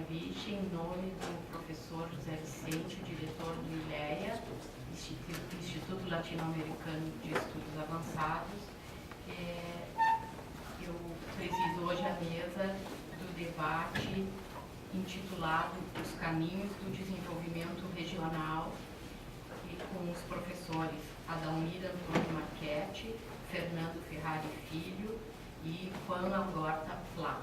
convite em nome do professor José Vicente, diretor do ILEA, Instituto Latino-Americano de Estudos Avançados. Eu presido hoje a mesa do debate intitulado Os Caminhos do Desenvolvimento Regional, e com os professores Adalmir Antônio Marchetti, Fernando Ferrari Filho e Juan Algorta Plá.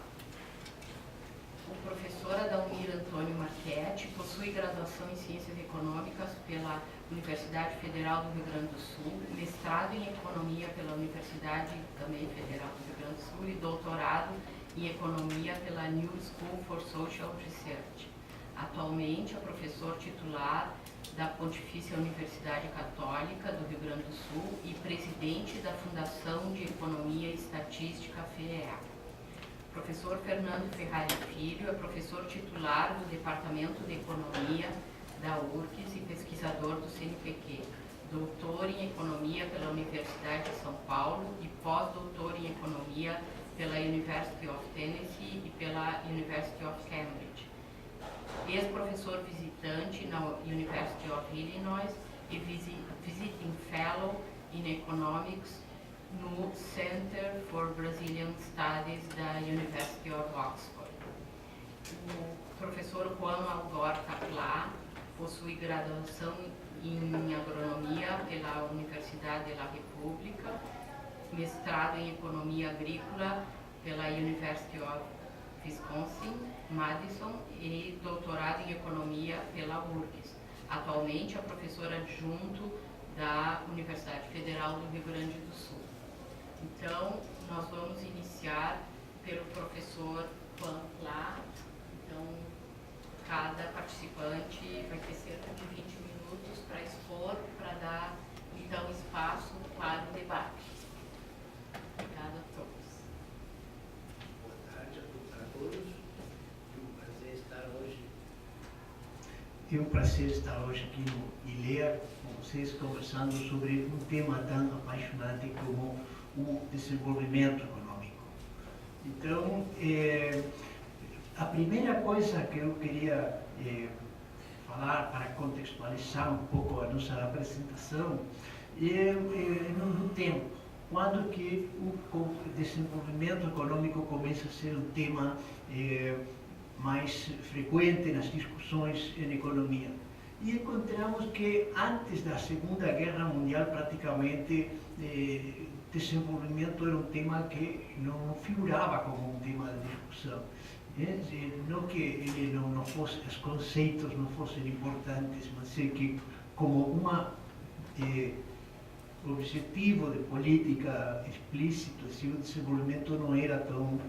O professor Adalmir Antônio Marchetti possui graduação em Ciências Econômicas pela Universidade Federal do Rio Grande do Sul, mestrado em Economia pela Universidade também Federal do Rio Grande do Sul e doutorado em Economia pela New School for Social Research. Atualmente é professor titular da Pontifícia Universidade Católica do Rio Grande do Sul e presidente da Fundação de Economia e Estatística FEA. Professor Fernando Ferrari Filho é professor titular do Departamento de Economia da URGS e pesquisador do CNPq, doutor em Economia pela Universidade de São Paulo e pós-doutor em Economia pela University of Tennessee e pela University of Cambridge. Ex-professor visitante na University of Illinois e Visiting Fellow in Economics no Center for Brazilian Studies da University of Oxford. O professor Juan Algorta Plá possui graduação em Agronomia pela Universidade da República, mestrado em Economia Agrícola pela University of Wisconsin, Madison e doutorado em Economia pela URGS. Atualmente é professor adjunto da Universidade Federal do Rio Grande do Sul. Então, nós vamos iniciar pelo professor Juan Plá. Então, cada participante vai ter cerca de 20 minutos para expor, para dar, então, espaço para o debate. Obrigada a todos. Boa tarde a todos. É um prazer estar hoje aqui no ILEA com vocês, conversando sobre um tema tão apaixonante como o desenvolvimento econômico. Então, a primeira coisa que eu queria falar para contextualizar um pouco a nossa apresentação é no tempo, quando que o desenvolvimento econômico começa a ser um tema mais frequente nas discussões em economia. E encontramos que antes da Segunda Guerra Mundial, praticamente, desenvolvimento era um tema que não figurava como um tema de discussão. Não que ele não fosse, os conceitos não fossem importantes, mas é que como objetivo de política explícito, assim, o desenvolvimento não era tão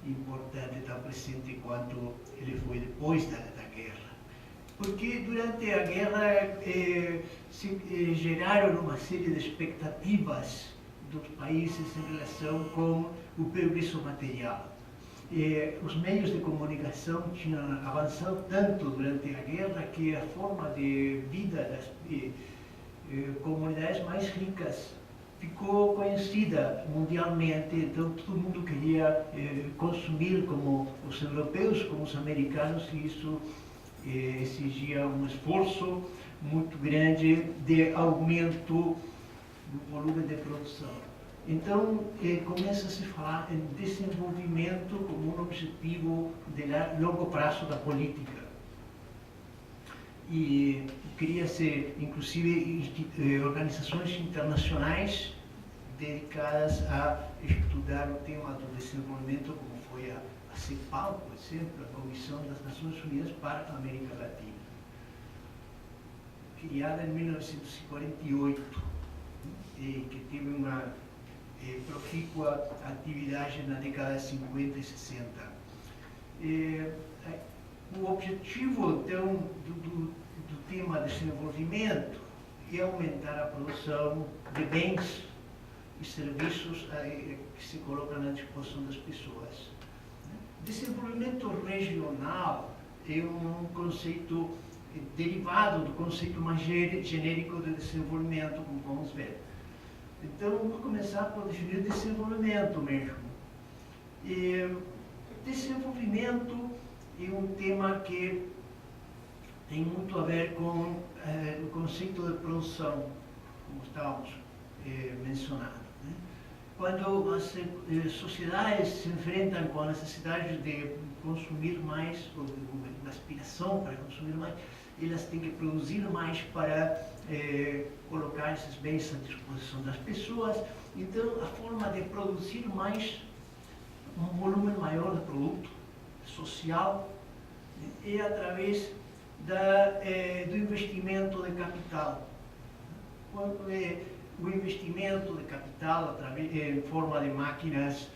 importante, tão presente quanto ele foi depois da guerra. Porque durante a guerra se geraram uma série de expectativas dos países em relação com o progresso material. Os meios de comunicação tinham avançado tanto durante a guerra que a forma de vida das comunidades mais ricas ficou conhecida mundialmente, então todo mundo queria consumir como os europeus, como os americanos, e isso exigia um esforço muito grande de aumento do volume de produção. Então, começa a se falar em desenvolvimento como um objetivo de longo prazo da política. E cria-se, inclusive, organizações internacionais dedicadas a estudar o tema do desenvolvimento, como foi a CEPAL, por exemplo, a Comissão das Nações Unidas para a América Latina, criada em 1948, que teve uma profícua atividade na década de 50 e 60. O objetivo, então, do tema de desenvolvimento é aumentar a produção de bens e serviços que se colocam à disposição das pessoas. Desenvolvimento regional é um conceito derivado do conceito mais genérico de desenvolvimento, como vamos ver. Então, vamos começar por definir desenvolvimento mesmo. Desenvolvimento é um tema que tem muito a ver com o conceito de produção, como estávamos mencionando, né? Quando as sociedades se enfrentam com a necessidade de consumir mais, ou uma aspiração para consumir mais, elas têm que produzir mais para colocar esses bens à disposição das pessoas. Então, a forma de produzir mais, um volume maior de produto social, é através do investimento de capital. O investimento de capital em forma de máquinas,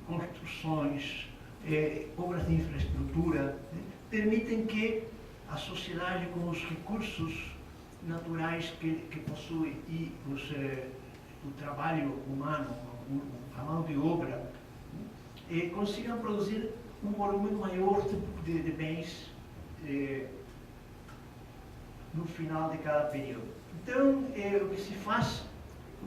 construções, obras de infraestrutura, né, permitem que a sociedade, com os recursos naturais que possui e o trabalho humano, a mão de obra, consigam produzir um volume maior de bens no final de cada período. Então, o que se faz,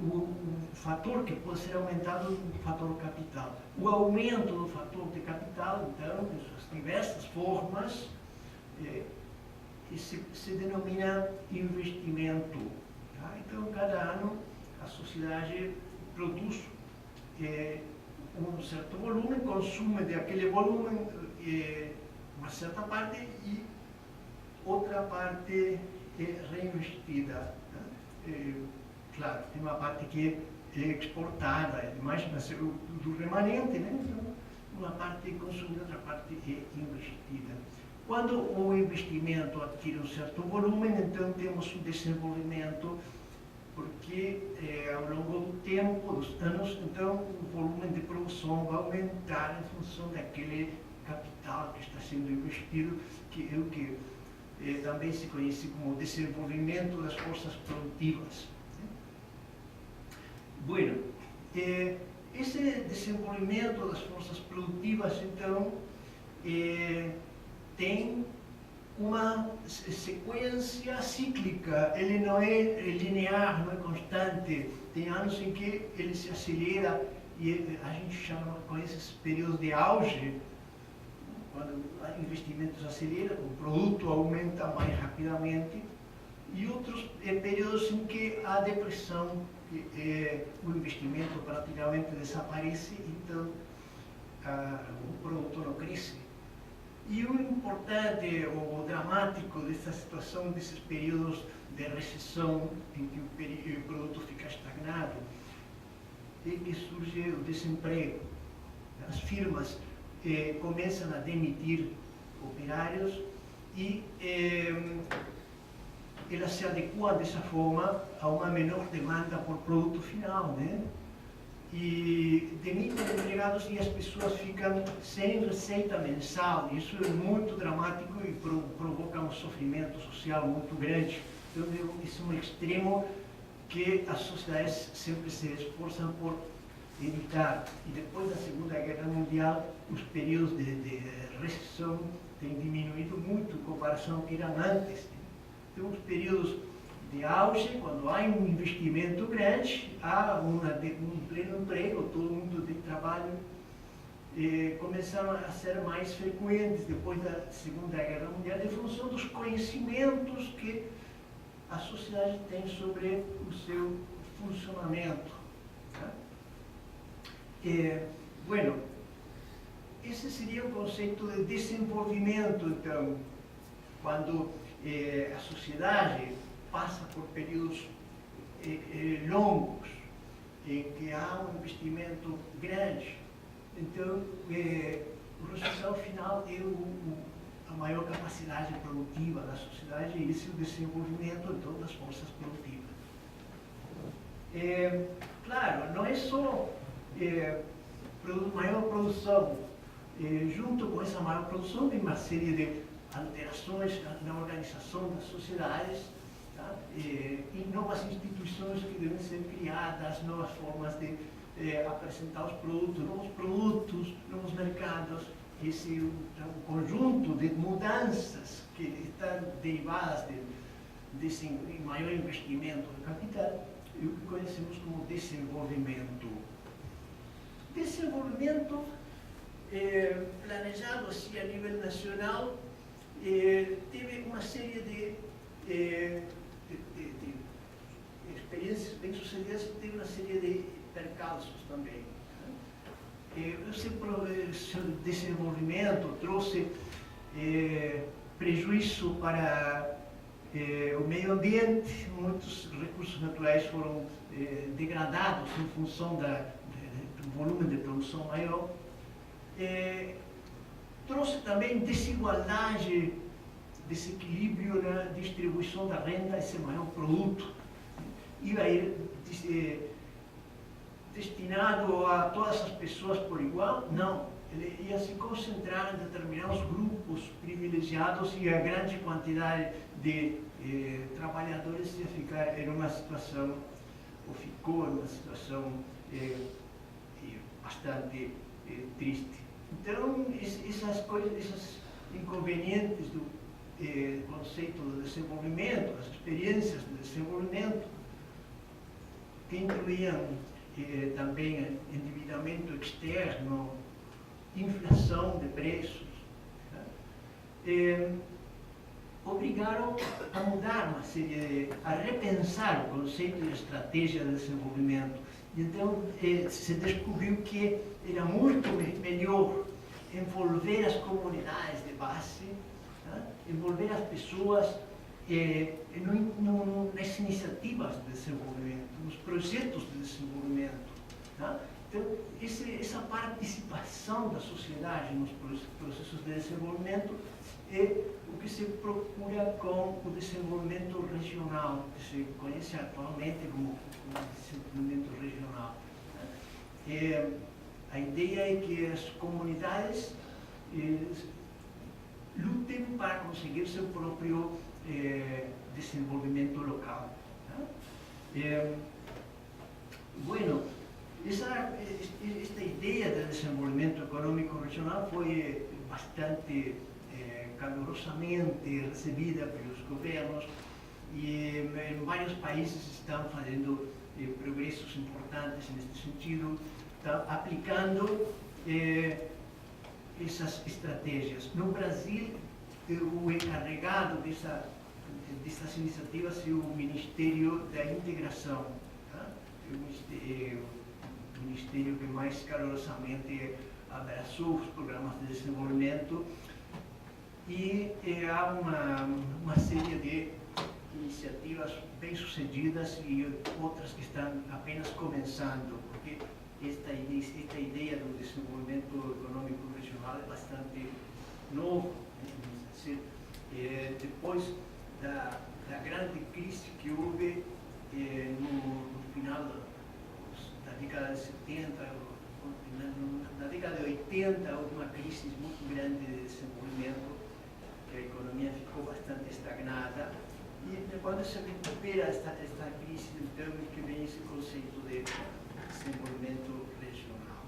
o fator que pode ser aumentado, o fator capital. O aumento do fator de capital, então, de diversas formas, se denomina investimento. Tá? Então, cada ano, a sociedade produz um certo volume, consome daquele volume uma certa parte e outra parte é reinvestida. Né? Claro, tem uma parte que é exportada, mas do remanente, né? Então, uma parte é consumida, outra parte é investida. Quando o investimento adquire um certo volume, então temos um desenvolvimento, porque ao longo do tempo, dos anos, então o volume de produção vai aumentar em função daquele capital que está sendo investido, que é o que também se conhece como desenvolvimento das forças produtivas. Bueno, esse desenvolvimento das forças produtivas, então, tem uma sequência cíclica. Ele não é linear, não é constante. Tem anos em que ele se acelera e a gente chama com esses períodos de auge, quando o investimento se acelera, o produto aumenta mais rapidamente, e outros períodos em que há depressão, o investimento praticamente desaparece, então o produto não cresce. E o importante, o dramático dessa situação, desses períodos de recessão em que o produto fica estagnado, é que surge o desemprego. As firmas começam a demitir operários e elas se adequam dessa forma a uma menor demanda por produto final, né? E demitem empregados e as pessoas ficam sem receita mensal. Isso é muito dramático e provoca um sofrimento social muito grande. Então, isso é um extremo que as sociedades sempre se esforçam por evitar. E depois da Segunda Guerra Mundial, os períodos de recessão têm diminuído muito em comparação ao que eram antes. Então, os períodos de auge, quando há um investimento grande, há um pleno emprego, todo mundo tem trabalho, começaram a ser mais frequentes depois da Segunda Guerra Mundial, em função dos conhecimentos que a sociedade tem sobre o seu funcionamento. Tá? Bueno, esse seria o conceito de desenvolvimento, então, quando a sociedade passa por períodos longos, em que há um investimento grande. Então, o resultado final é a maior capacidade produtiva da sociedade, e esse é o desenvolvimento então, das forças produtivas. Claro, não é só maior produção. Junto com essa maior produção, tem uma série de alterações na organização das sociedades, tá? E novas instituições que devem ser criadas, novas formas de apresentar os produtos, novos mercados. Esse é um conjunto de mudanças que estão derivadas desse maior investimento de capital, e o que conhecemos como desenvolvimento. Desenvolvimento planejado assim a nível nacional, teve uma série de experiências bem-sucedidas e teve uma série de percalços também. Esse desenvolvimento trouxe prejuízo para o meio ambiente, muitos recursos naturais foram degradados em função do volume de produção maior. Trouxe também desigualdade, desequilíbrio na distribuição da renda, esse maior produto. Ia ir destinado a todas as pessoas por igual? Não. Ele ia se concentrar em determinados grupos privilegiados e a grande quantidade de trabalhadores ia ficar em uma situação, ou ficou em uma situação bastante triste. Então, essas coisas, esses inconvenientes do conceito do desenvolvimento, as experiências do desenvolvimento, que incluíam também endividamento externo, inflação de preços, obrigaram a mudar uma série, a repensar o conceito de estratégia de desenvolvimento. Então, se descobriu que era muito melhor envolver as comunidades de base, envolver as pessoas nas iniciativas de desenvolvimento, nos projetos de desenvolvimento. Então, essa participação da sociedade nos processos de desenvolvimento é o que se procura com o desenvolvimento regional, que se conhece atualmente como desenvolvimento regional. A ideia é que as comunidades lutem para conseguir seu próprio desenvolvimento local. Bueno, esta ideia de desenvolvimento econômico regional foi bastante calorosamente recebida pelos governos e em vários países estão fazendo progressos importantes neste sentido, estão aplicando essas estratégias. No Brasil, o encarregado dessas iniciativas é o Ministério da Integração, o Ministério que mais calorosamente abraçou os programas de desenvolvimento, e há uma série de iniciativas bem-sucedidas e outras que estão apenas começando, porque esta ideia do desenvolvimento econômico regional é bastante novo. Depois da grande crise que houve no final da década de 70, na década de 80, houve uma crise muito grande de desenvolvimento, que a economia ficou bastante estagnada, e quando se recupera esta crise, então que vem esse conceito de desenvolvimento regional.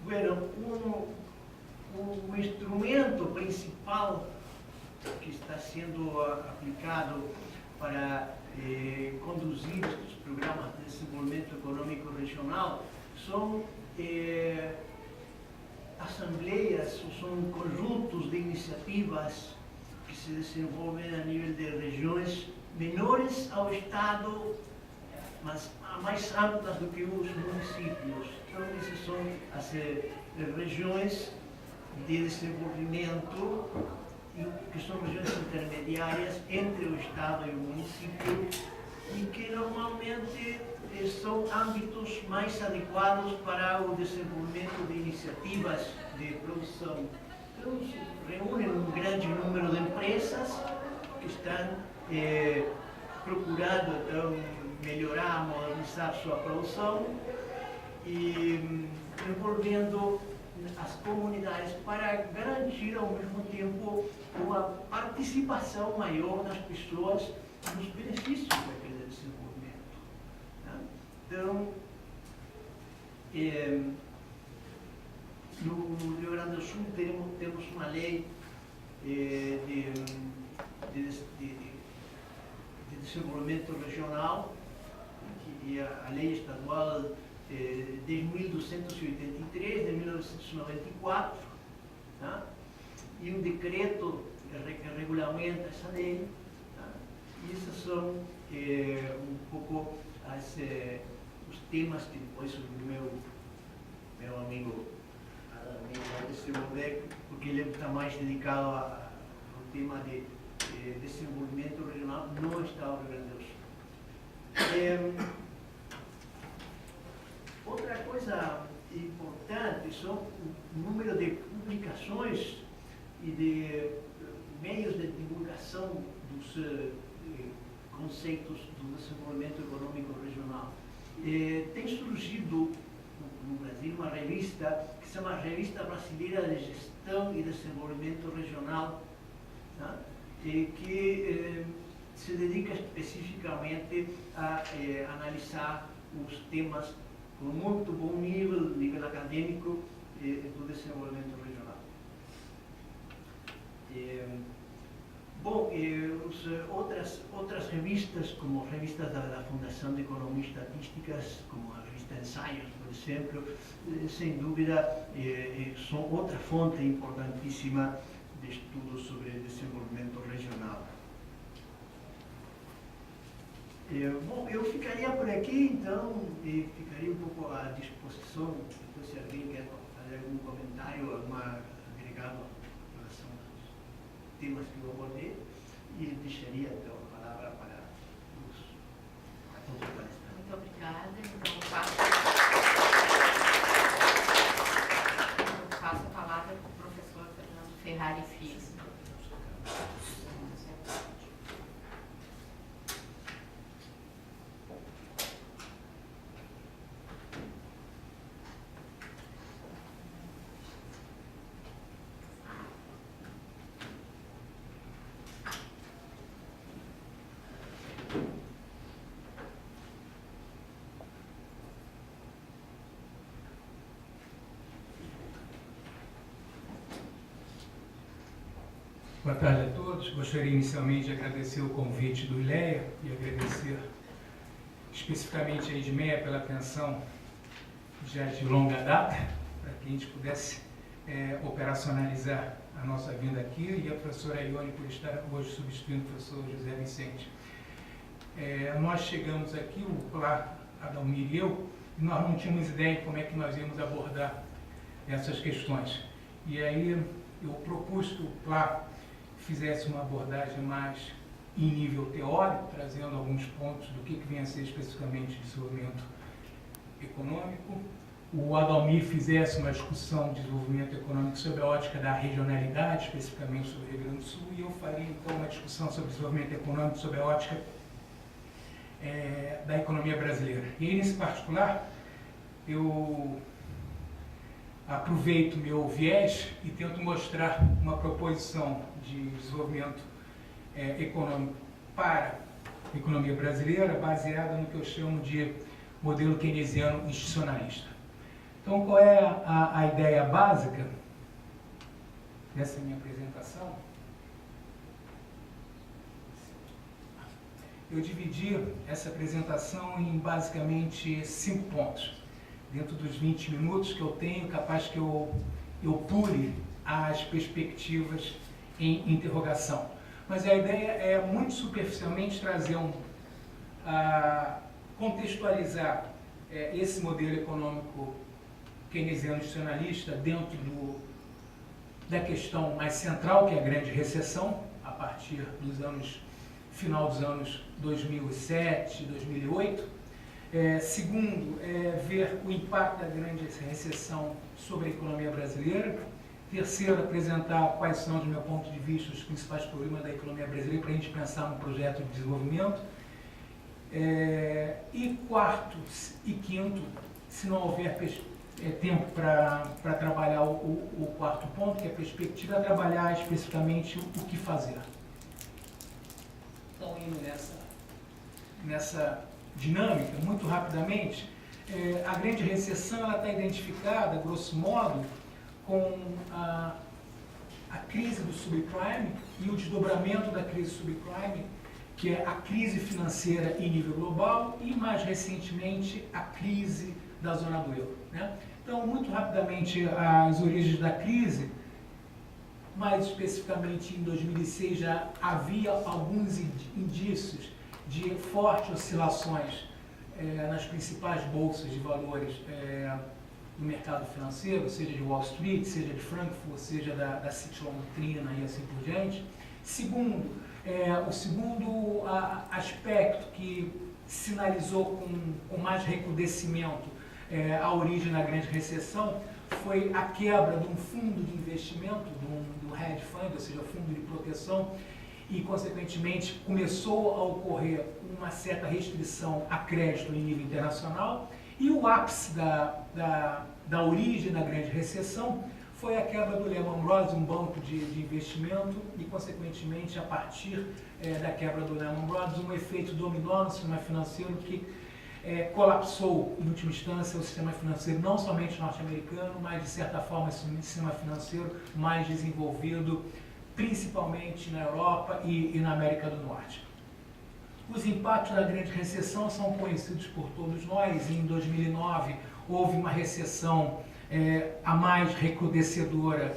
Bueno, o instrumento principal que está sendo aplicado para conduzir os programas de desenvolvimento econômico regional são assembleias, são conjuntos de iniciativas que se desenvolvem a nível de regiões menores ao Estado, mas mais amplas do que os municípios. Então, essas são as regiões de desenvolvimento, que são regiões intermediárias entre o Estado e o município, e que normalmente são âmbitos mais adequados para o desenvolvimento de iniciativas de produção. Então, se reúnem um grande número de empresas que estão procurando então, melhorar, modernizar sua produção e envolvendo as comunidades para garantir ao mesmo tempo uma participação maior das pessoas nos benefícios daquele desenvolvimento. Então, no Rio Grande do Sul temos uma lei de desenvolvimento regional que é a Lei Estadual 10.283 de 1994, tá? E um decreto que regulamenta essa lei. Tá? E esses são um pouco os temas que depois o meu amigo vai desenvolver, porque ele está mais dedicado ao tema de desenvolvimento regional no Estado do Rio Grande do Sul. Outra coisa importante são o número de publicações e de meios de divulgação dos conceitos do desenvolvimento econômico regional. Tem surgido no Brasil uma revista que se chama Revista Brasileira de Gestão e Desenvolvimento Regional, tá? Que se dedica especificamente a analisar os temas com muito bom nível acadêmico do desenvolvimento regional. Outras revistas, como revistas da Fundação de Economia e Estatísticas, como a revista Ensaios, por exemplo, sem dúvida são outra fonte importantíssima de estudos sobre desenvolvimento regional. Bom, eu ficaria por aqui, então, e ficaria um pouco à disposição, depois se alguém quer fazer algum comentário, algum agregado em relação aos temas que eu abordei, e deixaria então a palavra para os outros palestrantes. Muito obrigada. Então, eu passo a palavra para o professor Fernando Ferrari Filho. Boa tarde a todos. Gostaria inicialmente de agradecer o convite do ILEA e agradecer especificamente a Edmeia pela atenção já de longa data, para que a gente pudesse operacionalizar a nossa vinda aqui, e a professora Ione por estar hoje substituindo o professor José Vicente. Nós chegamos aqui, o Plá, Adalmir e eu, e nós não tínhamos ideia de como é que nós íamos abordar essas questões. E aí eu propus que o Plá fizesse uma abordagem mais em nível teórico, trazendo alguns pontos do que vem a ser especificamente desenvolvimento econômico. O Adalmir fizesse uma discussão de desenvolvimento econômico sob a ótica da regionalidade, especificamente sobre o Rio Grande do Sul, e eu faria então uma discussão sobre desenvolvimento econômico sob a ótica da economia brasileira. E aí, nesse particular, eu aproveito meu viés e tento mostrar uma proposição de desenvolvimento econômico para a economia brasileira, baseada no que eu chamo de modelo keynesiano institucionalista. Então, qual é a ideia básica dessa minha apresentação? Eu dividi essa apresentação em basicamente 5 pontos. Dentro dos 20 minutos que eu tenho, capaz que eu pule as perspectivas em interrogação. Mas a ideia é muito superficialmente trazer contextualizar esse modelo econômico keynesiano institucionalista dentro da questão mais central, que é a grande recessão, a partir final dos anos 2007, 2008. Segundo, ver o impacto da grande recessão sobre a economia brasileira. Terceiro, apresentar quais são, do meu ponto de vista, os principais problemas da economia brasileira para a gente pensar num projeto de desenvolvimento. E quarto e quinto, se não houver tempo para trabalhar o quarto ponto, que é a perspectiva, trabalhar especificamente o que fazer. Então, indo nessa dinâmica, muito rapidamente, a grande recessão está identificada, grosso modo, com a crise do subprime e o desdobramento da crise subprime que é a crise financeira em nível global e, mais recentemente, a crise da zona do euro, né? Então, muito rapidamente, as origens da crise, mais especificamente em 2006, já havia alguns indícios de fortes oscilações nas principais bolsas de valores do mercado financeiro, seja de Wall Street, seja de Frankfurt, seja da City Londrina e assim por diante. Segundo, o segundo aspecto que sinalizou com mais recrudescimento a origem da grande recessão foi a quebra de um fundo de investimento, do hedge fund, ou seja, fundo de proteção, e, consequentemente, começou a ocorrer uma certa restrição a crédito em nível internacional, e o ápice da origem da grande recessão foi a quebra do Lehman Brothers, um banco de investimento, e, consequentemente, a partir da quebra do Lehman Brothers, um efeito dominó no sistema financeiro que colapsou, em última instância, o sistema financeiro não somente norte-americano, mas, de certa forma, o sistema financeiro mais desenvolvido, principalmente na Europa e na América do Norte. Os impactos da grande recessão são conhecidos por todos nós. Em 2009, houve uma recessão a mais recrudescedora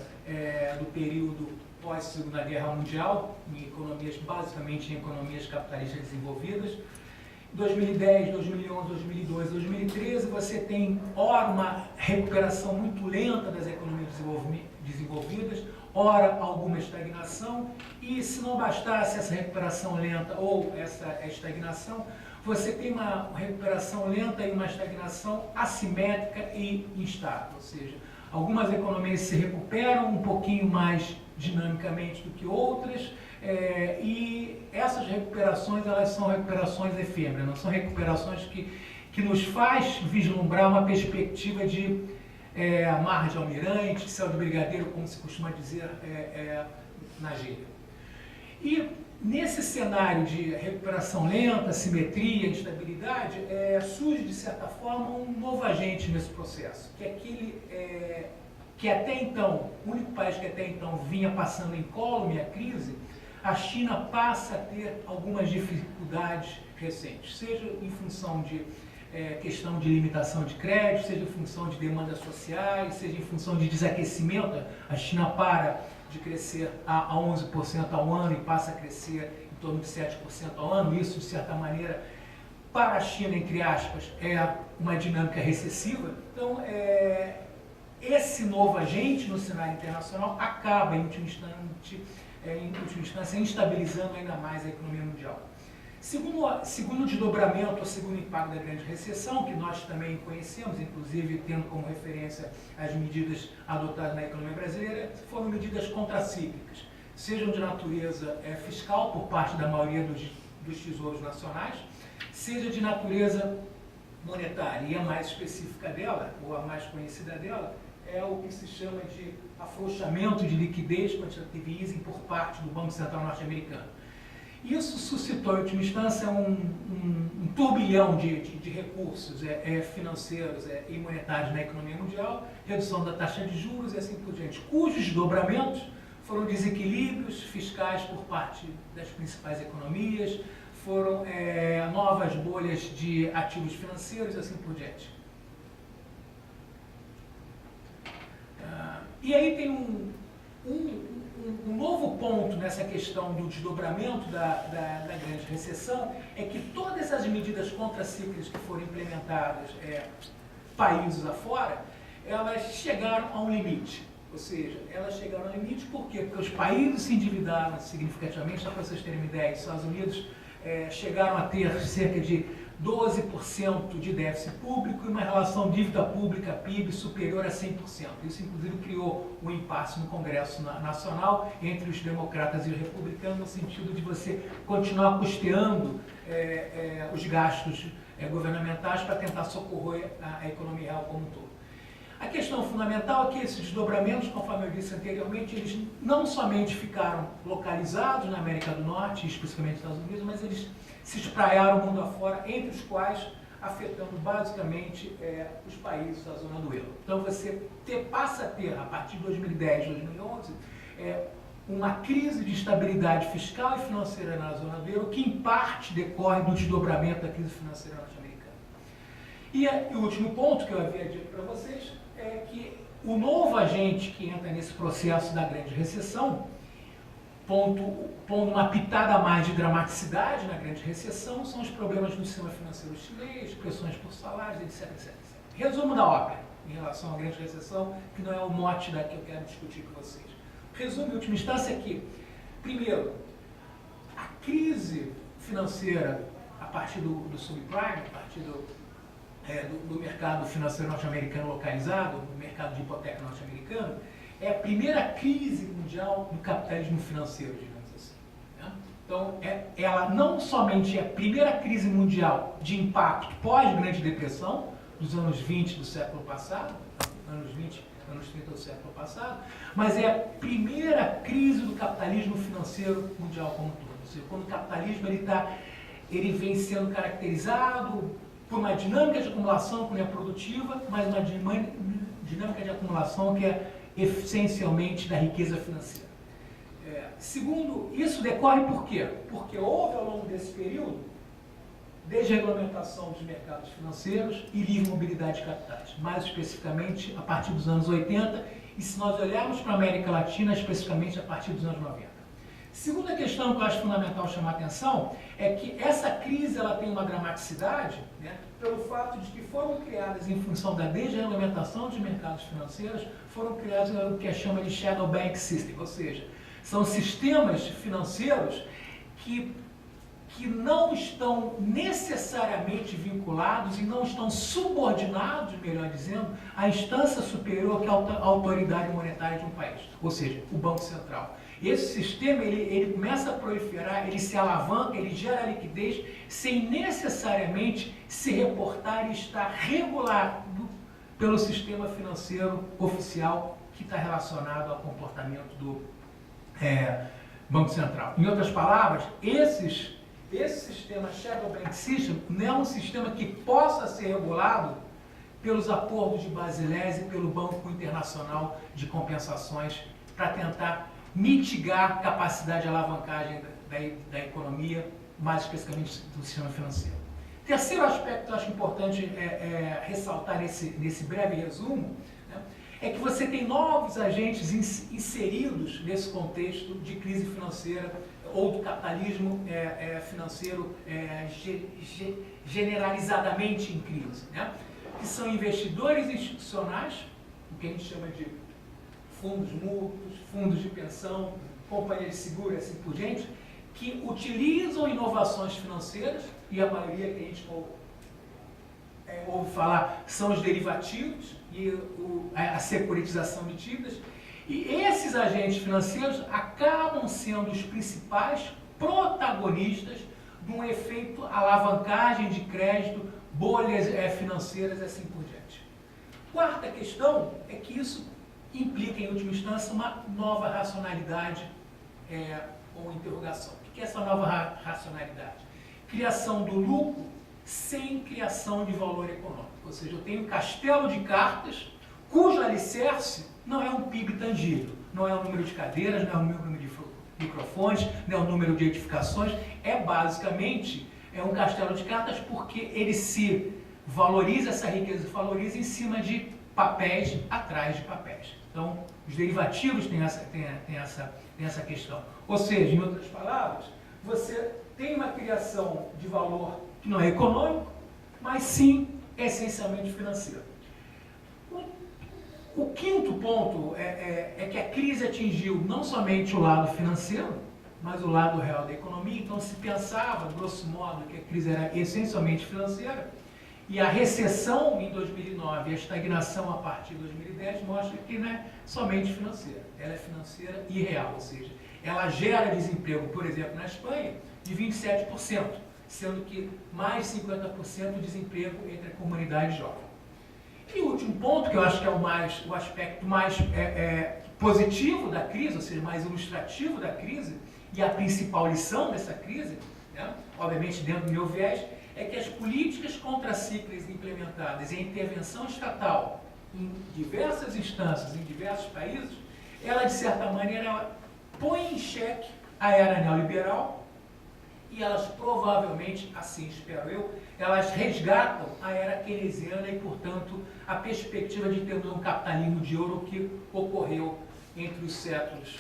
do período pós-Segunda Guerra Mundial, basicamente em economias capitalistas desenvolvidas. 2010, 2011, 2012, 2013, você tem, ora, uma recuperação muito lenta das economias desenvolvidas, ora, alguma estagnação, e se não bastasse essa recuperação lenta ou essa estagnação, você tem uma recuperação lenta e uma estagnação assimétrica e instável, ou seja, algumas economias se recuperam um pouquinho mais dinamicamente do que outras, e essas recuperações, elas são recuperações efêmeras, não são recuperações que nos faz vislumbrar uma perspectiva de mar de almirante, céu de brigadeiro, como se costuma dizer na gíria. E nesse cenário de recuperação lenta, simetria, instabilidade, surge, de certa forma, um novo agente nesse processo, que é aquele que até então, o único país que até então vinha passando incólume a crise, a China passa a ter algumas dificuldades recentes, seja em função de questão de limitação de crédito, seja em função de demandas sociais, seja em função de desaquecimento. A China para de crescer a 11% ao ano e passa a crescer em torno de 7% ao ano. Isso, de certa maneira, para a China, entre aspas, é uma dinâmica recessiva. Então, esse novo agente no cenário internacional acaba, em última instância, instabilizando ainda mais a economia mundial. Segundo o desdobramento, o segundo impacto da grande recessão, que nós também conhecemos, inclusive tendo como referência as medidas adotadas na economia brasileira, foram medidas contracíclicas, sejam de natureza fiscal, por parte da maioria dos tesouros nacionais, seja de natureza monetária. E a mais específica dela, ou a mais conhecida dela, é o que se chama de afrouxamento de liquidez, quantitative easing, por parte do Banco Central norte-americano. Isso suscitou, em última instância, um turbilhão de recursos financeiros e monetários na economia mundial, redução da taxa de juros e assim por diante, cujos desdobramentos foram desequilíbrios fiscais por parte das principais economias, foram novas bolhas de ativos financeiros e assim por diante. E aí tem um novo ponto nessa questão do desdobramento da grande recessão, é que todas as medidas contracíclicas que foram implementadas países afora, elas chegaram a um limite. Ou seja, elas chegaram ao limite por quê? Porque os países se endividaram significativamente. Só para vocês terem uma ideia, os Estados Unidos chegaram a ter cerca de 12% de déficit público e uma relação dívida pública-PIB superior a 100%. Isso, inclusive, criou um impasse no Congresso Nacional entre os democratas e os republicanos, no sentido de você continuar custeando os gastos governamentais para tentar socorrer a economia real como um todo. A questão fundamental é que esses desdobramentos, conforme eu disse anteriormente, eles não somente ficaram localizados na América do Norte, especificamente nos Estados Unidos, mas eles se espraiaram o mundo afora, entre os quais afetando basicamente os países da zona do euro. Então você passa a ter, a partir de 2010, 2011, uma crise de estabilidade fiscal e financeira na zona do euro, que em parte decorre do desdobramento da crise financeira norte-americana. E o último ponto que eu havia dito para vocês é que o novo agente que entra nesse processo da grande recessão, pondo uma pitada a mais de dramaticidade na grande recessão, são os problemas do sistema financeiro chinês, pressões por salários, etc, etc, etc. Resumo da ópera em relação à grande recessão, que não é o mote da que eu quero discutir com vocês. Resumo, em última instância, é que, primeiro, a crise financeira a partir do subprime, a partir do mercado financeiro norte-americano localizado, do mercado de hipoteca norte-americano, é a primeira crise mundial do capitalismo financeiro, digamos assim. Né? Então, ela não somente é a primeira crise mundial de impacto pós-Grande Depressão, dos anos 20 do século passado, anos 20, anos 30 do século passado, mas é a primeira crise do capitalismo financeiro mundial como um todo. Ou seja, quando o capitalismo ele vem sendo caracterizado por uma dinâmica de acumulação que não é produtiva, mas uma dinâmica de acumulação que é essencialmente da riqueza financeira. Segundo, isso decorre por quê? Porque houve ao longo desse período desregulamentação dos mercados financeiros e livre mobilidade de capitais, mais especificamente a partir dos anos 80, e se nós olharmos para a América Latina, especificamente a partir dos anos 90. Segunda questão que eu acho fundamental chamar a atenção é que essa crise ela tem uma dramaticidade, né, pelo fato de que foram criadas, em função da desregulamentação dos mercados financeiros, foram criados o que é chama de shadow bank system, ou seja, são sistemas financeiros que não estão necessariamente vinculados e não estão subordinados, melhor dizendo, à instância superior que é a autoridade monetária de um país, ou seja, o Banco Central. Esse sistema ele começa a proliferar, ele se alavanca, ele gera liquidez sem necessariamente se reportar e estar regulado pelo sistema financeiro oficial que está relacionado ao comportamento do Banco Central. Em outras palavras, esse sistema Shadow Bank System não é um sistema que possa ser regulado pelos acordos de Basileia e pelo Banco Internacional de Compensações para tentar mitigar a capacidade de alavancagem da economia, mais especificamente do sistema financeiro. Terceiro aspecto que eu acho importante ressaltar nesse breve resumo, né, é que você tem novos agentes inseridos nesse contexto de crise financeira ou do capitalismo financeiro generalizadamente em crise, né? Que são investidores institucionais, o que a gente chama de fundos mútuos, fundos de pensão, companhias de seguro e assim por diante, que utilizam inovações financeiras, e a maioria que a gente ouve falar são os derivativos e a securitização de dívidas. E esses agentes financeiros acabam sendo os principais protagonistas de um efeito alavancagem de crédito, bolhas financeiras e assim por diante. Quarta questão é que isso implica, em última instância, uma nova racionalidade ou interrogação. O que é essa nova racionalidade? Criação do lucro sem criação de valor econômico. Ou seja, eu tenho um castelo de cartas cujo alicerce não é um PIB tangível, não é o número de cadeiras, não é o número de microfones, não é o número de edificações, basicamente um castelo de cartas porque ele se valoriza, essa riqueza se valoriza em cima de papéis atrás de papéis. Então, os derivativos têm essa questão. Ou seja, em outras palavras, você tem uma criação de valor que não é econômico, mas sim essencialmente financeiro. O quinto ponto é que a crise atingiu não somente o lado financeiro, mas o lado real da economia. Então se pensava, grosso modo, que a crise era essencialmente financeira, e a recessão em 2009 e a estagnação a partir de 2010 mostra que não é somente financeira, ela é financeira e real, ou seja, ela gera desemprego, por exemplo, na Espanha, de 27%, sendo que mais de 50% de desemprego entre a comunidade jovem. E o último ponto, que eu acho que é o aspecto mais positivo da crise, ou seja, mais ilustrativo da crise, e a principal lição dessa crise, né, obviamente dentro do meu viés, é que as políticas contracíclicas implementadas e a intervenção estatal em diversas instâncias, em diversos países, ela, de certa maneira, põem em xeque a era neoliberal e elas provavelmente, assim espero eu, elas resgatam a era keynesiana e, portanto, a perspectiva de termos um capitalismo de ouro que ocorreu entre os séculos,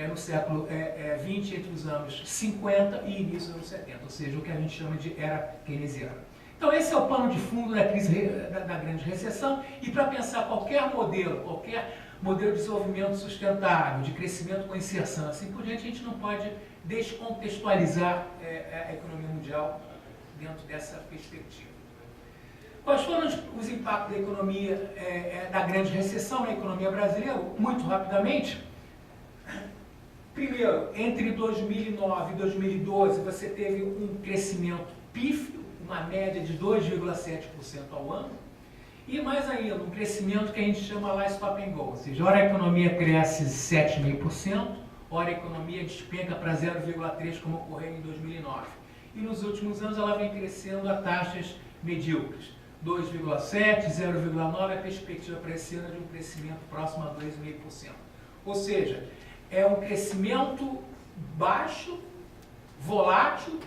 no século XX, entre os anos 50 e início dos anos 70, ou seja, o que a gente chama de era keynesiana. Então esse é o pano de fundo da crise da grande recessão, e para pensar qualquer modelo de desenvolvimento sustentável, de crescimento com inserção, assim por diante, a gente não pode descontextualizar a economia mundial dentro dessa perspectiva. Quais foram os impactos da economia, da grande recessão na economia brasileira? Muito rapidamente. Primeiro, entre 2009 e 2012, você teve um crescimento pífio, uma média de 2,7% ao ano, e mais ainda, um crescimento que a gente chama lá stop and go, ou seja, ora a economia cresce 7,5%, ora a economia despenca para 0,3%, como ocorreu em 2009. E nos últimos anos ela vem crescendo a taxas medíocres, 2,7%, 0,9%, a perspectiva para esse ano é de um crescimento próximo a 2,5%. Ou seja, é um crescimento baixo, volátil,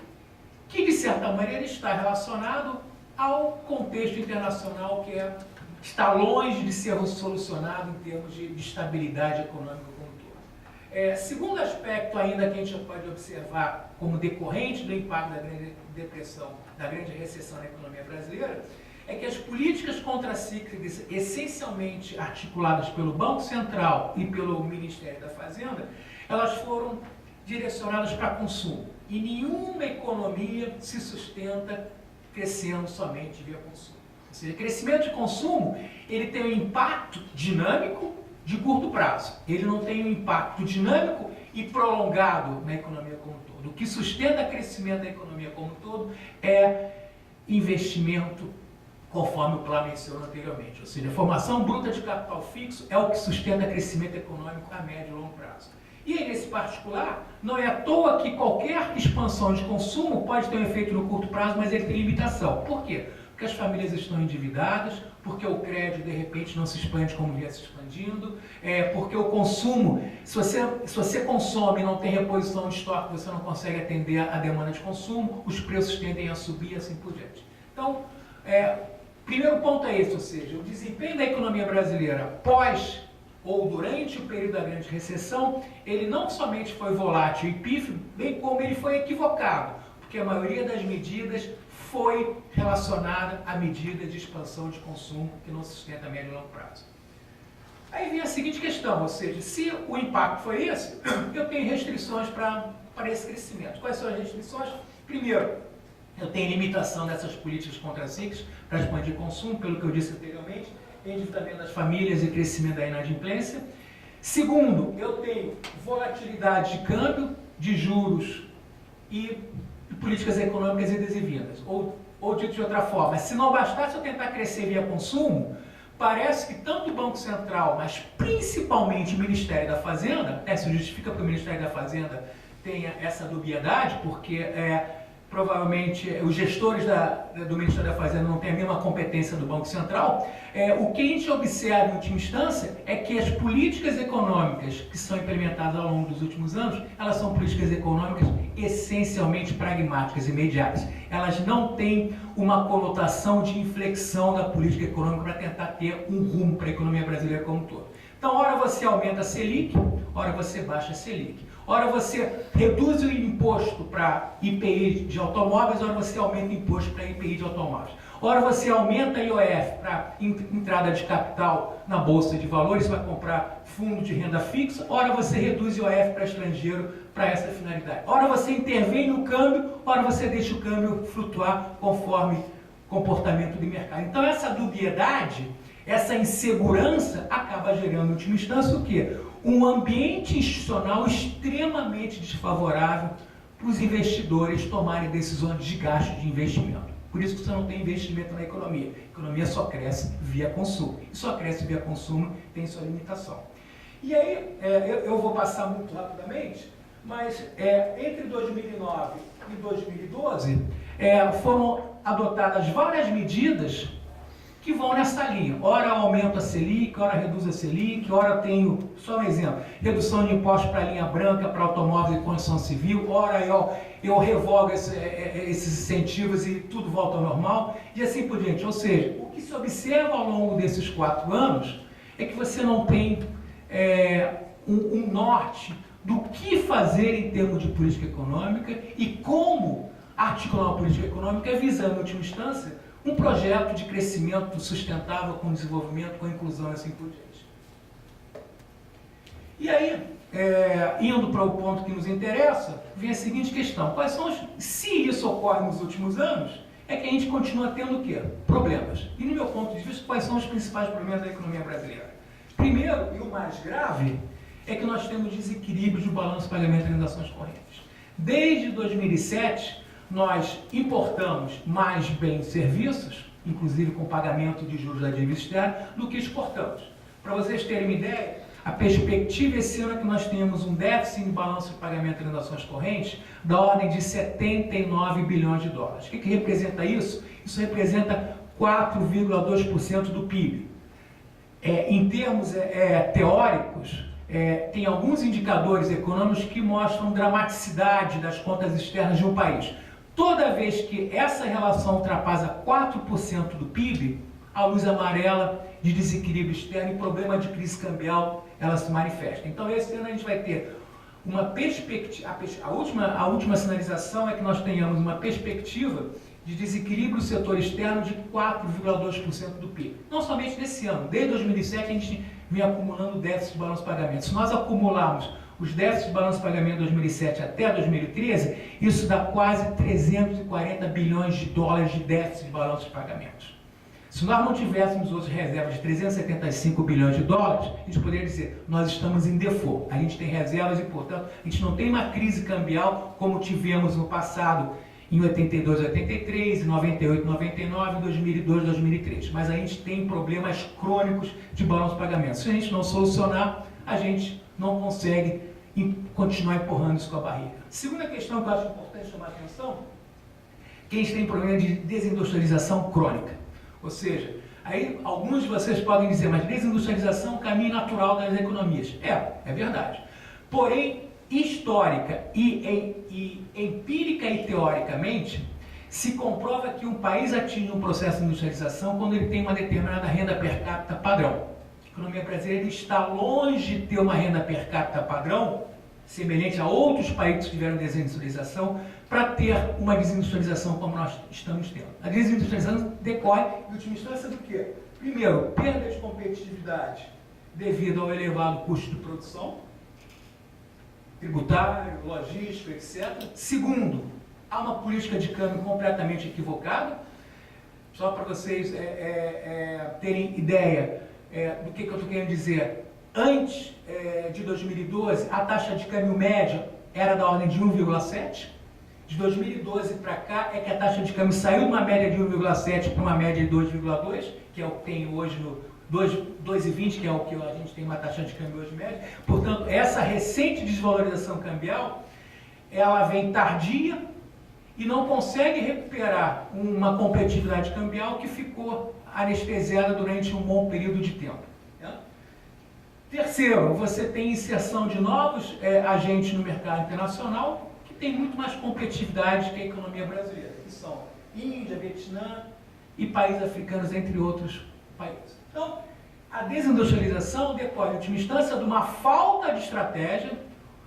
que de certa maneira está relacionado ao contexto internacional que está longe de ser solucionado em termos de estabilidade econômica como um todo. Segundo aspecto ainda que a gente pode observar como decorrente do impacto da grande depressão, da grande recessão na economia brasileira, é que as políticas contracíclicas, essencialmente articuladas pelo Banco Central e pelo Ministério da Fazenda, elas foram direcionadas para consumo. E nenhuma economia se sustenta crescendo somente via consumo. Ou seja, crescimento de consumo, ele tem um impacto dinâmico de curto prazo. Ele não tem um impacto dinâmico e prolongado na economia como um todo. O que sustenta o crescimento da economia como um todo é investimento, conforme o plano mencionou anteriormente. Ou seja, a formação bruta de capital fixo é o que sustenta o crescimento econômico a médio e longo prazo. E aí, nesse particular, não é à toa que qualquer expansão de consumo pode ter um efeito no curto prazo, mas ele tem limitação. Por quê? Porque as famílias estão endividadas, porque o crédito, de repente, não se expande como vinha se expandindo, porque o consumo, se você consome e não tem reposição de estoque, você não consegue atender a demanda de consumo, os preços tendem a subir e assim por diante. Então, primeiro ponto é esse, ou seja, o desempenho da economia brasileira pós ou durante o período da grande recessão, ele não somente foi volátil e pífio, bem como ele foi equivocado, porque a maioria das medidas foi relacionada a medidas de expansão de consumo que não sustenta a médio e longo prazo. Aí vem a seguinte questão, ou seja, se o impacto foi esse, eu tenho restrições para esse crescimento. Quais são as restrições? Primeiro, eu tenho limitação dessas políticas contracíclicas para expandir consumo, pelo que eu disse anteriormente, endividamento das famílias e crescimento da inadimplência. Segundo, eu tenho volatilidade de câmbio, de juros e políticas econômicas idas e vindas. Ou dito de outra forma, se não bastasse eu tentar crescer via consumo, parece que tanto o Banco Central, mas principalmente o Ministério da Fazenda, se justifica porque o Ministério da Fazenda tenha essa dubiedade, porque provavelmente os gestores do Ministério da Fazenda não têm a mesma competência do Banco Central, o que a gente observa em última instância é que as políticas econômicas que são implementadas ao longo dos últimos anos, elas são políticas econômicas essencialmente pragmáticas e imediatas. Elas não têm uma conotação de inflexão da política econômica para tentar ter um rumo para a economia brasileira como um todo. Então, ora você aumenta a Selic, ora você baixa a Selic. Ora você reduz o imposto para IPI de automóveis, ora você aumenta o imposto para IPI de automóveis. Ora você aumenta a IOF para entrada de capital na Bolsa de Valores, vai comprar fundo de renda fixa, ora você reduz o IOF para estrangeiro para essa finalidade. Ora você intervém no câmbio, ora você deixa o câmbio flutuar conforme comportamento de mercado. Então essa dubiedade, essa insegurança acaba gerando, em última instância, o quê? Um ambiente institucional extremamente desfavorável para os investidores tomarem decisões de gasto de investimento. Por isso que você não tem investimento na economia. A economia só cresce via consumo. E só cresce via consumo tem sua limitação. E aí, eu vou passar muito rapidamente, mas entre 2009 e 2012 foram adotadas várias medidas que vão nessa linha. Ora aumento a Selic, ora reduz a Selic, ora tenho, só um exemplo, redução de impostos para a linha branca, para automóveis e construção civil, ora eu revogo esses incentivos e tudo volta ao normal, e assim por diante. Ou seja, o que se observa ao longo desses 4 anos é que você não tem um norte do que fazer em termos de política econômica e como articular uma política econômica visando, em última instância, um projeto de crescimento sustentável com desenvolvimento, com inclusão e assim por diante. E aí, indo para o ponto que nos interessa, vem a seguinte questão: quais são se isso ocorre nos últimos anos, é que a gente continua tendo o quê? Problemas. E no meu ponto de vista, quais são os principais problemas da economia brasileira? Primeiro, e o mais grave, é que nós temos desequilíbrio de balanço de pagamento de transações correntes. Desde 2007, nós importamos mais bens e serviços, inclusive com pagamento de juros da dívida externa, do que exportamos. Para vocês terem uma ideia, a perspectiva esse ano é que nós tenhamos um déficit em balanço de pagamento de transações correntes da ordem de 79 bilhões de dólares. O que representa isso? Isso representa 4,2% do PIB. Em termos teóricos, tem alguns indicadores econômicos que mostram dramaticidade das contas externas de um país. Toda vez que essa relação ultrapassa 4% do PIB, a luz amarela de desequilíbrio externo e problema de crise cambial, ela se manifesta. Então, esse ano a gente vai ter uma perspectiva, a última sinalização é que nós tenhamos uma perspectiva de desequilíbrio do setor externo de 4,2% do PIB. Não somente nesse ano, desde 2007 a gente vem acumulando déficit de balanço de pagamento. Se nós acumularmos os déficits de balanço de pagamento de 2007 até 2013, isso dá quase 340 bilhões de dólares de déficit de balanço de pagamentos. Se nós não tivéssemos hoje reservas de 375 bilhões de dólares, a gente poderia dizer, nós estamos em default. A gente tem reservas e, portanto, a gente não tem uma crise cambial como tivemos no passado, em 82, 83, 98, 99, 2002, 2003. Mas a gente tem problemas crônicos de balanço de pagamento. Se a gente não solucionar, a gente não consegue continuar empurrando isso com a barriga. Segunda questão que eu acho importante chamar a atenção, que a gente tem problema de desindustrialização crônica. Ou seja, aí alguns de vocês podem dizer, mas desindustrialização é um caminho natural das economias. É verdade. Porém, histórica e empírica e teoricamente, se comprova que um país atinge um processo de industrialização quando ele tem uma determinada renda per capita padrão. A economia brasileira está longe de ter uma renda per capita padrão, semelhante a outros países que tiveram desindustrialização, para ter uma desindustrialização como nós estamos tendo. A desindustrialização decorre, em última instância, do quê? Primeiro, perda de competitividade devido ao elevado custo de produção, tributário, logístico, etc. Segundo, há uma política de câmbio completamente equivocada. Só para vocês terem ideia do que eu estou querendo dizer, antes de 2012, a taxa de câmbio média era da ordem de 1,7. De 2012 para cá é que a taxa de câmbio saiu de uma média de 1,7 para uma média de 2,2, que é o que tem hoje no 2,20, que é o que a gente tem uma taxa de câmbio hoje média. Portanto, essa recente desvalorização cambial, ela vem tardia e não consegue recuperar uma competitividade cambial que ficou anestesiada durante um bom período de tempo. Terceiro, você tem inserção de novos agentes no mercado internacional que tem muito mais competitividade que a economia brasileira, que são Índia, Vietnã e países africanos, entre outros países. Então, a desindustrialização decorre, em última instância, de uma falta de estratégia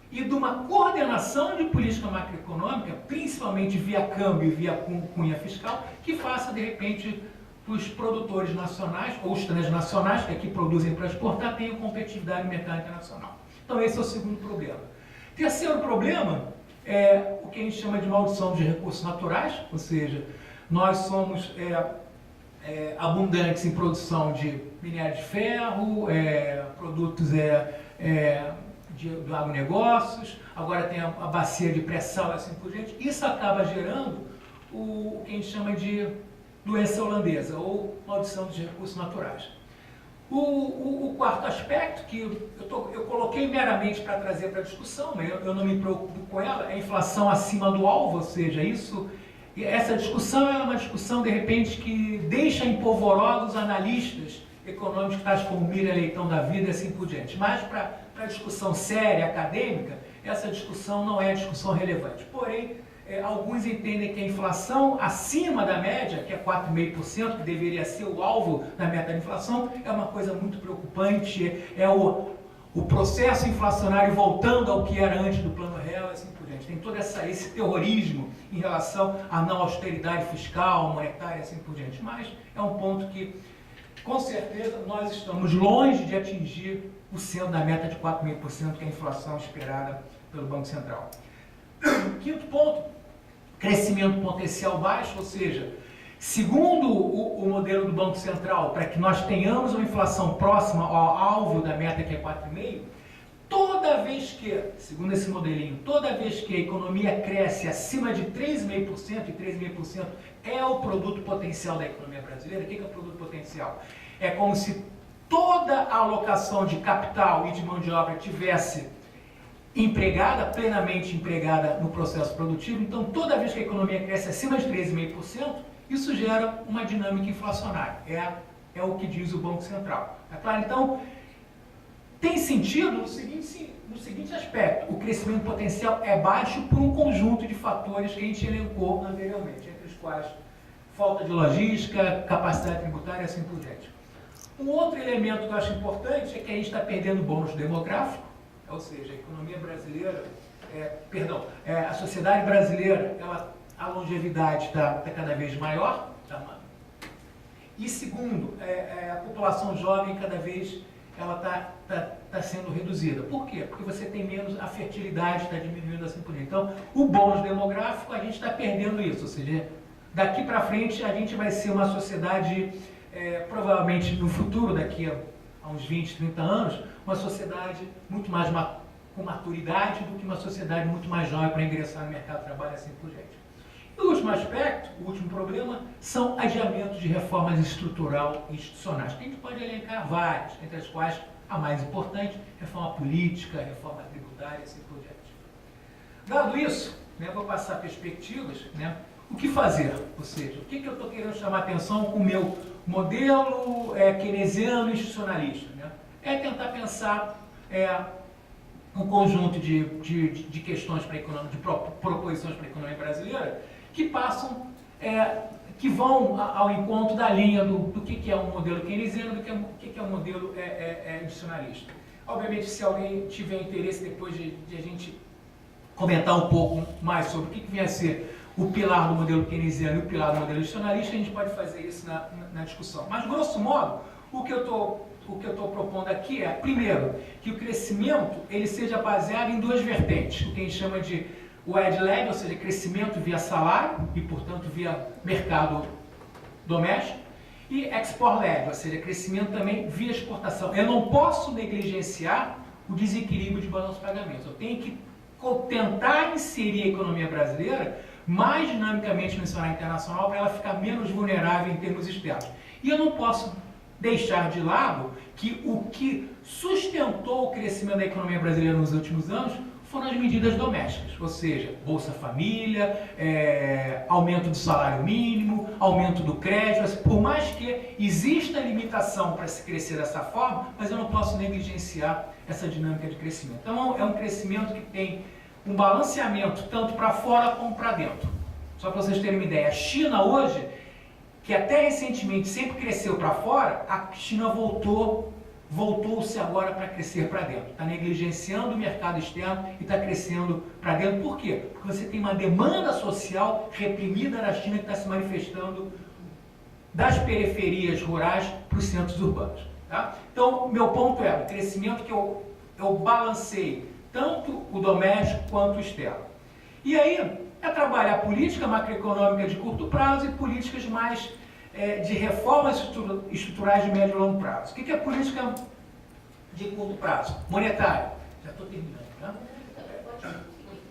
e de uma coordenação de política macroeconômica, principalmente via câmbio e via cunha fiscal, que faça, de repente, os produtores nacionais ou os transnacionais, que aqui produzem para exportar, tenham competitividade no mercado internacional. Então, esse é o segundo problema. Terceiro problema é o que a gente chama de maldição de recursos naturais, ou seja, nós somos abundantes em produção de minério de ferro, produtos do agronegócios, agora tem a bacia de pré-sal e assim por diante. Isso acaba gerando o que a gente chama de doença holandesa, ou maldição dos recursos naturais. O quarto aspecto, que eu coloquei meramente para trazer para a discussão, mas eu não me preocupo com ela, é a inflação acima do alvo, ou seja, isso E essa discussão é uma discussão, de repente, que deixa empolvorosos analistas econômicos tais como Miriam Leitão da vida e assim por diante. Mas para a discussão séria, acadêmica, essa discussão não é discussão relevante. Porém, alguns entendem que a inflação acima da média, que é 4,5%, que deveria ser o alvo da meta da inflação, é uma coisa muito preocupante, é o processo inflacionário voltando ao que era antes do Plano Real e assim por diante. Tem todo esse terrorismo em relação à não austeridade fiscal, monetária e assim por diante. Mas é um ponto que, com certeza, nós estamos longe de atingir o centro da meta de 4,5%, que é a inflação esperada pelo Banco Central. Quinto ponto, crescimento potencial baixo, ou seja, segundo o modelo do Banco Central, para que nós tenhamos uma inflação próxima ao alvo da meta, que é 4,5%, toda vez que, segundo esse modelinho, toda vez que a economia cresce acima de 3,5%, e 3,5% é o produto potencial da economia brasileira. O que é o produto potencial? É como se toda a alocação de capital e de mão de obra tivesse empregada, plenamente empregada no processo produtivo. Então, toda vez que a economia cresce acima de 3,5%, isso gera uma dinâmica inflacionária. É o que diz o Banco Central. Tá claro? Então, tem sentido no seguinte aspecto: o crescimento potencial é baixo por um conjunto de fatores que a gente elencou anteriormente, entre os quais falta de logística, capacidade tributária e assim por diante. Um outro elemento que eu acho importante é que a gente está perdendo bônus demográfico, ou seja, a economia brasileira, a sociedade brasileira, a longevidade está cada vez maior, e segundo, a população jovem cada vez ela está sendo reduzida. Por quê? Porque você tem menos, a fertilidade está diminuindo assim por aí. Então, o bônus demográfico, a gente está perdendo isso, ou seja, daqui para frente a gente vai ser uma sociedade, provavelmente no futuro, daqui a uns 20, 30 anos, uma sociedade muito mais com maturidade do que uma sociedade muito mais jovem para ingressar no mercado de trabalho e assim por diante. E o último aspecto, o último problema, são adiamentos de reformas estrutural e institucionais. A gente pode elencar várias, entre as quais a mais importante, reforma política, reforma tributária e assim por diante. Dado isso, vou passar perspectivas, o que fazer? Ou seja, o que eu estou querendo chamar a atenção com o meu modelo keynesiano institucionalista? É tentar pensar um conjunto de questões para a economia, de proposições para a economia brasileira, que passam, que vão ao encontro da linha do que é um modelo keynesiano, do que é um modelo institucionalista. Obviamente, se alguém tiver interesse depois de a gente comentar um pouco mais sobre o que vem a ser o pilar do modelo keynesiano e o pilar do modelo institucionalista, a gente pode fazer isso na discussão. Mas, grosso modo, o que eu estou propondo aqui é, primeiro, que o crescimento ele seja baseado em duas vertentes, o que a gente chama de o add-led, ou seja, crescimento via salário e, portanto, via mercado doméstico, e export-led, ou seja, crescimento também via exportação. Eu não posso negligenciar o desequilíbrio de balanço de pagamentos. Eu tenho que tentar inserir a economia brasileira mais dinamicamente no cenário internacional para ela ficar menos vulnerável em termos externos. E eu não posso deixar de lado que o que sustentou o crescimento da economia brasileira nos últimos anos foram as medidas domésticas, ou seja, Bolsa Família, aumento do salário mínimo, aumento do crédito. Por mais que exista limitação para se crescer dessa forma, mas eu não posso negligenciar essa dinâmica de crescimento. Então, é um crescimento que tem um balanceamento tanto para fora como para dentro. Só para vocês terem uma ideia, a China hoje, que até recentemente sempre cresceu para fora, a China voltou-se agora para crescer para dentro. Está negligenciando o mercado externo e está crescendo para dentro. Por quê? Porque você tem uma demanda social reprimida na China que está se manifestando das periferias rurais para os centros urbanos. Tá? Então, meu ponto é o crescimento que eu balancei tanto o doméstico quanto o externo. E aí, é trabalhar política macroeconômica de curto prazo e políticas mais de reformas estruturais de médio e longo prazo. O que é política de curto prazo? Monetária. Já estou terminando, tá?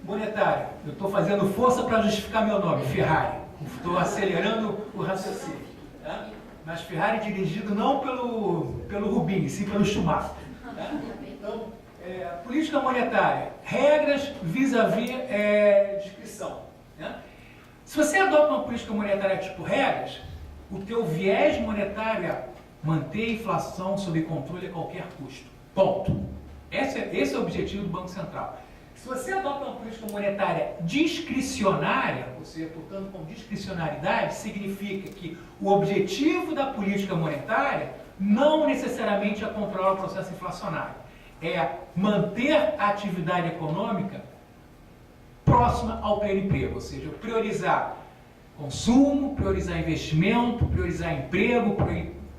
Monetária. Eu estou fazendo força para justificar meu nome, Ferrari. Estou acelerando o raciocínio. Tá? Mas Ferrari dirigido não pelo Rubinho, sim pelo Schumacher. Tá? Então, política monetária. Regras vis-à-vis discrição. Né? Se você adota uma política monetária tipo regras, o teu viés monetário é manter a inflação sob controle a qualquer custo. Ponto. Esse é o objetivo do Banco Central. Se você adota uma política monetária discricionária, ou seja, portanto, com discricionariedade, significa que o objetivo da política monetária não necessariamente é controlar o processo inflacionário. É manter a atividade econômica próxima ao pleno emprego, ou seja, priorizar consumo, priorizar investimento, priorizar emprego,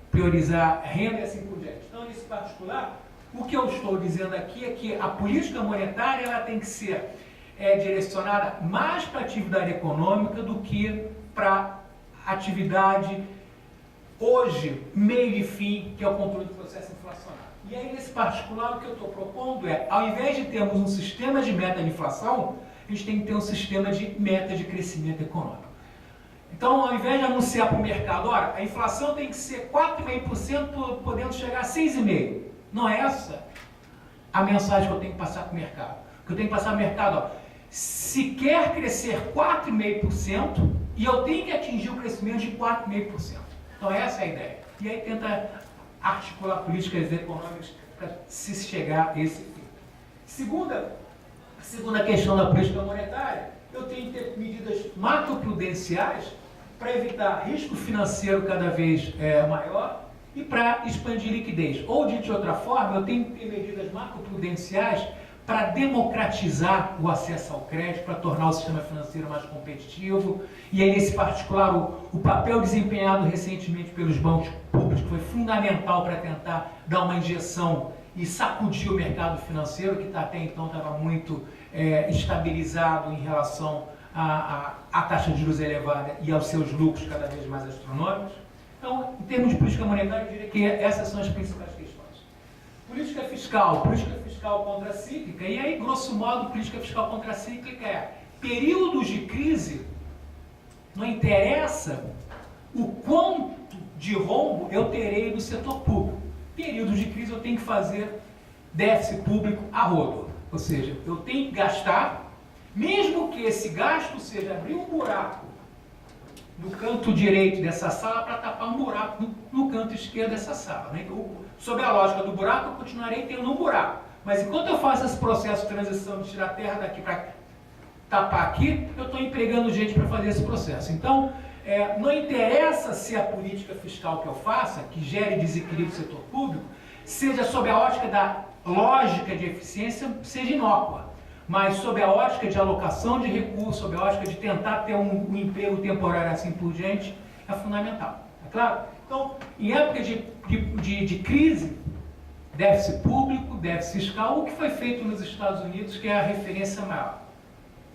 priorizar renda e assim por diante. Então, nesse particular, o que eu estou dizendo aqui é que a política monetária ela tem que ser direcionada mais para a atividade econômica do que para a atividade hoje, meio e fim, que é o controle do processo inflacionário. E aí, nesse particular, o que eu estou propondo é, ao invés de termos um sistema de meta de inflação, a gente tem que ter um sistema de meta de crescimento econômico. Então, ao invés de anunciar para o mercado, olha, a inflação tem que ser 4,5%, podendo chegar a 6,5%. Não é essa a mensagem que eu tenho que passar para o mercado. O que eu tenho que passar para o mercado, ó, se quer crescer 4,5%, e eu tenho que atingir o crescimento de 4,5%. Então, essa é a ideia. E aí tenta articular políticas econômicas para se chegar a esse fim. Segunda questão da política monetária, eu tenho que ter medidas macroprudenciais para evitar risco financeiro cada vez maior e para expandir liquidez. Ou, de outra forma, eu tenho que ter medidas macroprudenciais para democratizar o acesso ao crédito, para tornar o sistema financeiro mais competitivo. E aí, nesse particular, o papel desempenhado recentemente pelos bancos públicos foi fundamental para tentar dar uma injeção e sacudir o mercado financeiro, que até então estava muito estabilizado em relação à taxa de juros elevada e aos seus lucros cada vez mais astronômicos. Então, em termos de política monetária, eu diria que essas são as principais questões. Política fiscal contracíclica, e aí, grosso modo, política fiscal contracíclica é períodos de crise, não interessa o quanto de rombo eu terei do setor público. Períodos de crise eu tenho que fazer déficit público a rodo, ou seja, eu tenho que gastar, mesmo que esse gasto seja abrir um buraco no canto direito dessa sala para tapar um buraco no canto esquerdo dessa sala. Né? Então, sob a lógica do buraco, eu continuarei tendo um buraco. Mas enquanto eu faço esse processo de transição de tirar a terra daqui para tapar aqui, eu estou empregando gente para fazer esse processo. Então, não interessa se a política fiscal que eu faça, que gere desequilíbrio do setor público, seja sob a ótica da lógica de eficiência, seja inócua. Mas sob a ótica de alocação de recursos, sob a ótica de tentar ter um emprego temporário assim por diante, é fundamental. É claro? Então, em época de crise, déficit público, déficit fiscal, o que foi feito nos Estados Unidos, que é a referência maior.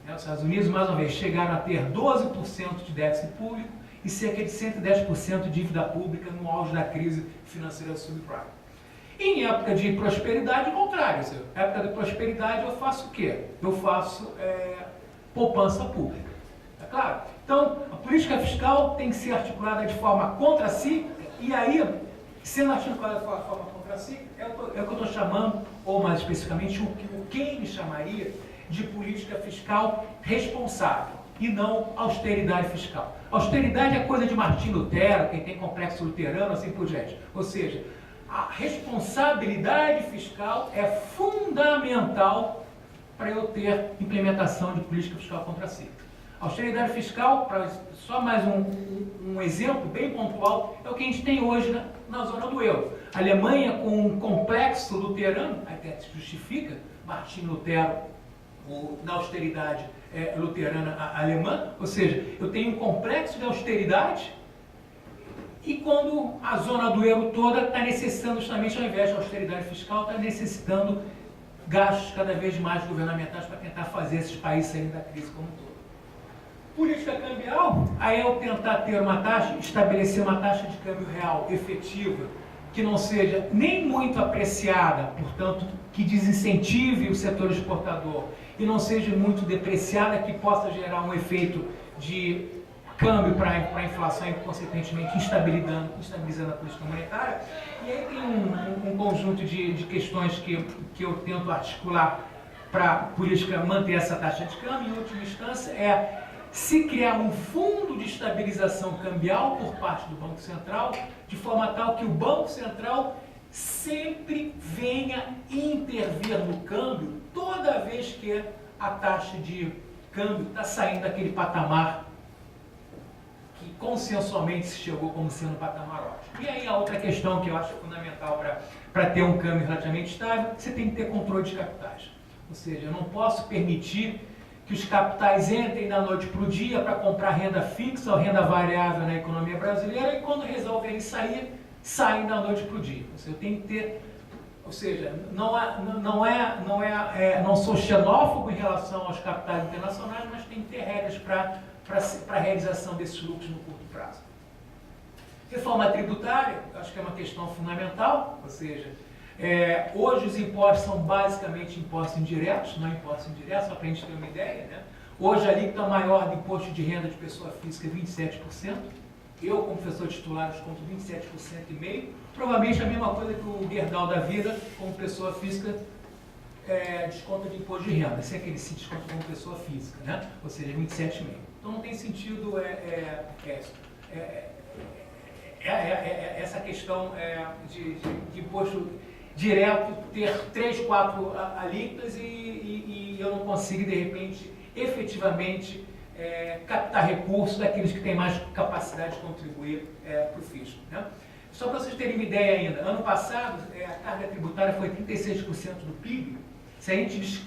Os Estados Unidos, mais uma vez, chegaram a ter 12% de déficit público e cerca de 110% de dívida pública no auge da crise financeira subprime. Em época de prosperidade, o contrário. Em época de prosperidade, eu faço o quê? Eu faço poupança pública. É claro? Então, a política fiscal tem que ser articulada de forma contracíclica, e aí, sendo articulada de forma contracíclica, é o que eu estou chamando, ou mais especificamente, o que o Keynes chamaria de política fiscal responsável, e não austeridade fiscal. Austeridade é coisa de Martim Lutero, quem tem complexo luterano, assim por diante. Ou seja, a responsabilidade fiscal é fundamental para eu ter implementação de política fiscal contracíclica. Austeridade fiscal, só mais um exemplo bem pontual, é o que a gente tem hoje na zona do euro. A Alemanha, com um complexo luterano, até se justifica, Martim Lutero, na austeridade luterana alemã, ou seja, eu tenho um complexo de austeridade, e quando a zona do euro toda está necessitando, justamente ao invés de austeridade fiscal, está necessitando gastos cada vez mais governamentais para tentar fazer esses países saírem da crise como um todo. Política cambial, aí é eu tentar ter uma taxa, estabelecer uma taxa de câmbio real efetiva, que não seja nem muito apreciada, portanto, que desincentive o setor exportador, e não seja muito depreciada, que possa gerar um efeito de câmbio para a inflação e, consequentemente, instabilizando a política monetária. E aí tem um conjunto de questões que eu tento articular para a política manter essa taxa de câmbio. Em última instância, se criar um fundo de estabilização cambial por parte do Banco Central, de forma tal que o Banco Central sempre venha intervir no câmbio toda vez que a taxa de câmbio está saindo daquele patamar que consensualmente se chegou como sendo um patamar ótimo. E aí a outra questão que eu acho fundamental para ter um câmbio relativamente estável, você tem que ter controle de capitais. Ou seja, eu não posso permitir que os capitais entrem da noite para o dia para comprar renda fixa ou renda variável na economia brasileira e quando resolverem sair, saem da noite para o dia. Ou seja, eu tenho que ter, ou seja, não sou xenófobo em relação aos capitais internacionais, mas tem que ter regras para a realização desses lucros no curto prazo. Reforma tributária, acho que é uma questão fundamental, ou seja, hoje os impostos são basicamente impostos indiretos, não impostos indiretos, só para a gente ter uma ideia, né? Hoje a alíquota maior do imposto de renda de pessoa física é 27%. Eu, como professor titular, desconto 27,5%. Provavelmente a mesma coisa que o Gerdau da vida, como pessoa física, desconto de imposto de renda. Esse é aquele se desconto como pessoa física, né? Ou seja, 27,5%. Então não tem sentido essa questão de imposto direto ter 3, 4 alíquotas e eu não consigo, de repente, efetivamente captar recursos daqueles que têm mais capacidade de contribuir para o fisco. Né? Só para vocês terem uma ideia ainda, ano passado a carga tributária foi 36% do PIB. Se a gente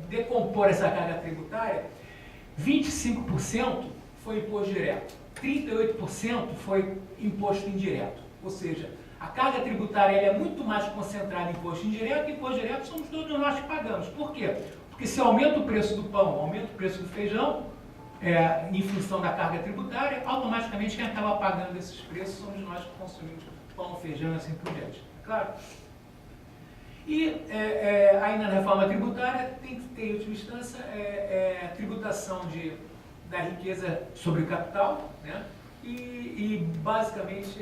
decompor essa carga tributária, 25% foi imposto direto, 38% foi imposto indireto. Ou seja, a carga tributária é muito mais concentrada em imposto indireto, e imposto direto somos todos nós que pagamos. Por quê? Porque se aumenta o preço do pão, aumenta o preço do feijão, em função da carga tributária, automaticamente quem acaba pagando esses preços somos nós que consumimos pão, feijão e assim por diante. Claro? E aí na reforma tributária tem que ter, em última instância, tributação da riqueza sobre o capital, né? E basicamente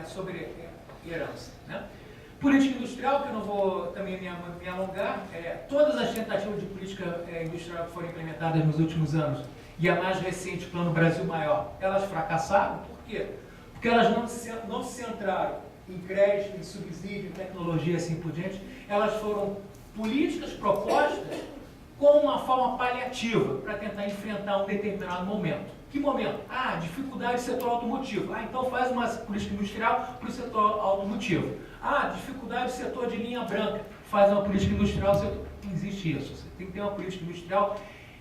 sobre herança. Né? Política industrial, que eu não vou também me alongar, todas as tentativas de política industrial que foram implementadas nos últimos anos, e a mais recente, o Plano Brasil Maior, elas fracassaram. Por quê? Porque elas não se centraram em crédito, em subsídio, em tecnologia e assim por diante. Elas foram políticas propostas com uma forma paliativa para tentar enfrentar um determinado momento. Que momento? Dificuldade do setor automotivo. Então faz uma política industrial para o setor automotivo. Dificuldade do setor de linha branca. Faz uma política industrial do setor. Não existe isso. Você tem que ter uma política industrial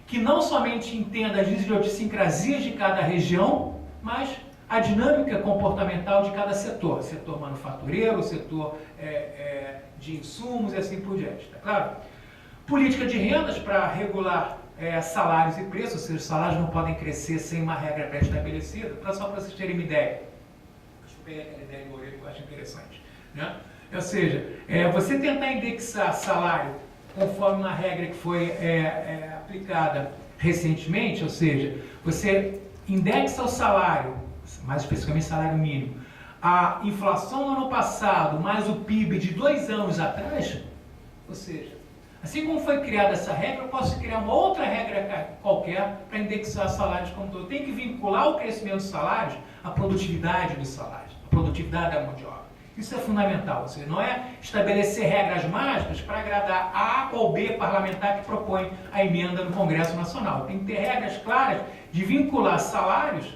que não somente entenda as idiosincrasias de cada região, mas a dinâmica comportamental de cada setor. Setor manufatureiro, setor de insumos e assim por diante. Tá claro? Política de rendas para regular salários e preços, ou seja, os salários não podem crescer sem uma regra pré-estabelecida. Só para vocês terem uma ideia. Deixa eu pegar aquela ideia do Orelho que eu acho interessante. Né? Ou seja, você tentar indexar salário conforme uma regra que foi aplicada recentemente, ou seja, você indexa o salário, mais especificamente salário mínimo, a inflação no ano passado, mais o PIB de 2 anos atrás, ou seja, assim como foi criada essa regra, eu posso criar uma outra regra qualquer para indexar salários como todo. Tem que vincular o crescimento dos salários à produtividade dos salários, à produtividade da mão de obra. Isso é fundamental. Ou seja, não é estabelecer regras mágicas para agradar a ou B parlamentar que propõe a emenda no Congresso Nacional. Tem que ter regras claras de vincular salários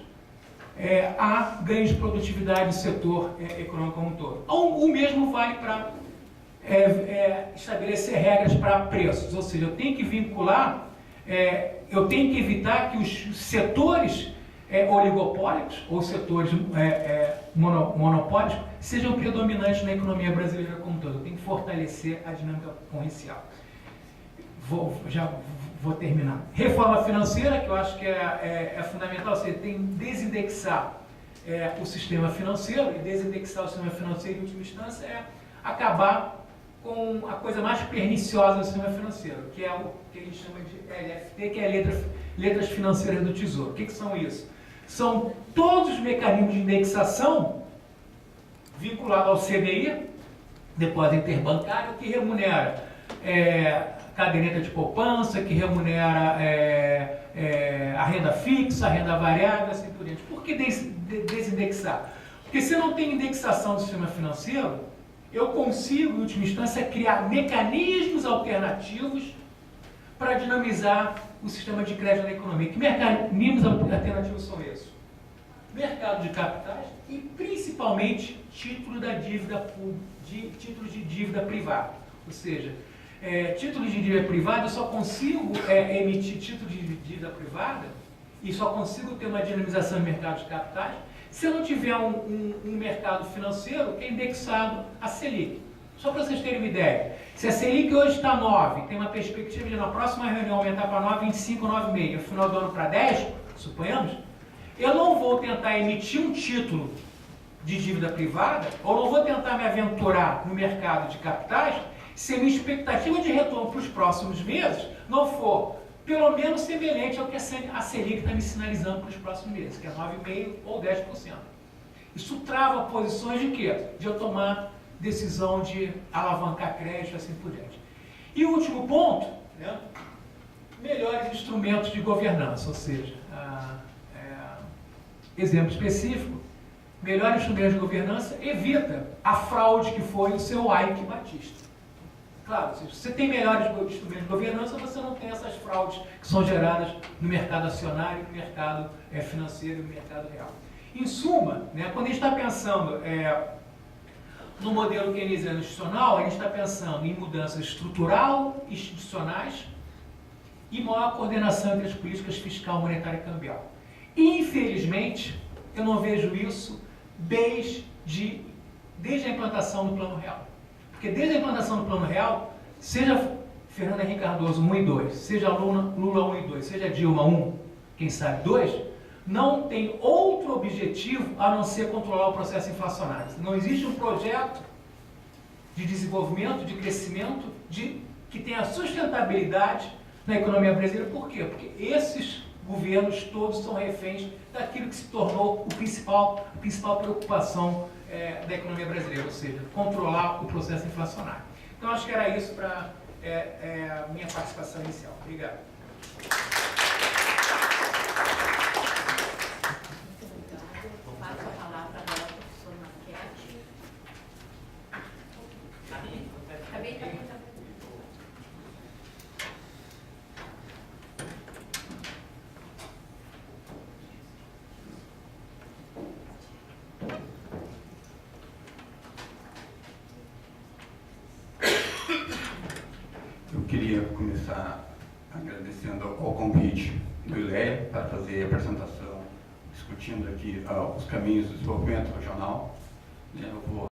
a ganhos de produtividade do setor econômico como um todo. O mesmo vale para estabelecer regras para preços, ou seja, eu tenho que vincular, eu tenho que evitar que os setores oligopólicos ou setores monopólicos sejam predominantes na economia brasileira como um todo. Eu tenho que fortalecer a dinâmica concorrencial. Já vou terminar. Reforma financeira, que eu acho que é fundamental, você tem que desindexar o sistema financeiro, e desindexar o sistema financeiro, em última instância, acabar com a coisa mais perniciosa do sistema financeiro, que é o que a gente chama de LFT, que é letras financeiras do Tesouro. O que são isso? São todos os mecanismos de indexação vinculados ao CDI, depósito interbancário, que remunera caderneta de poupança, que remunera a renda fixa, a renda variável, assim por diante. Por que desindexar? Porque se eu não tenho indexação do sistema financeiro, eu consigo, em última instância, criar mecanismos alternativos para dinamizar o sistema de crédito da economia. Que mecanismos alternativos são esses? Mercado de capitais e, principalmente, títulos de dívida privada. Ou seja, títulos de dívida privada, eu só consigo emitir títulos de dívida privada e só consigo ter uma dinamização no mercado de capitais se eu não tiver um mercado financeiro que é indexado à Selic. Só para vocês terem uma ideia, se a Selic hoje está 9, tem uma perspectiva de na próxima reunião aumentar para 9,25, 9,5, no final do ano para 10, suponhamos, eu não vou tentar emitir um título de dívida privada, ou não vou tentar me aventurar no mercado de capitais, se a minha expectativa de retorno para os próximos meses não for pelo menos semelhante ao que a Selic está me sinalizando para os próximos meses, que é 9,5% ou 10%. Isso trava posições de quê? De eu tomar decisão de alavancar crédito, assim por diante. E o último ponto, né? Melhores instrumentos de governança, ou seja, exemplo específico, melhor instrumento de governança evita a fraude que foi o seu Ike Batista. Claro, se você tem melhores instrumentos de governança, você não tem essas fraudes que são geradas no mercado acionário, no mercado financeiro e no mercado real. Em suma, né, quando a gente está pensando no modelo keynesiano institucional, a gente está pensando em mudança estrutural, institucionais e maior coordenação entre as políticas fiscal, monetária e cambial. Infelizmente, eu não vejo isso desde a implantação do Plano Real. Porque desde a implantação do Plano Real, seja Fernando Henrique Cardoso 1 e 2, seja Lula 1 e 2, seja Dilma 1, quem sabe 2, não tem outro objetivo a não ser controlar o processo inflacionário. Não existe um projeto de desenvolvimento, de crescimento, que tenha sustentabilidade na economia brasileira. Por quê? Porque esses governos todos são reféns daquilo que se tornou a principal preocupação da economia brasileira, ou seja, controlar o processo inflacionário. Então, acho que era isso para a minha participação inicial. Obrigado. Passo a palavra agora ao professor Marchetti. Tá. Eu queria começar agradecendo ao convite do ILEA para fazer a apresentação, discutindo aqui os caminhos do desenvolvimento regional. Eu vou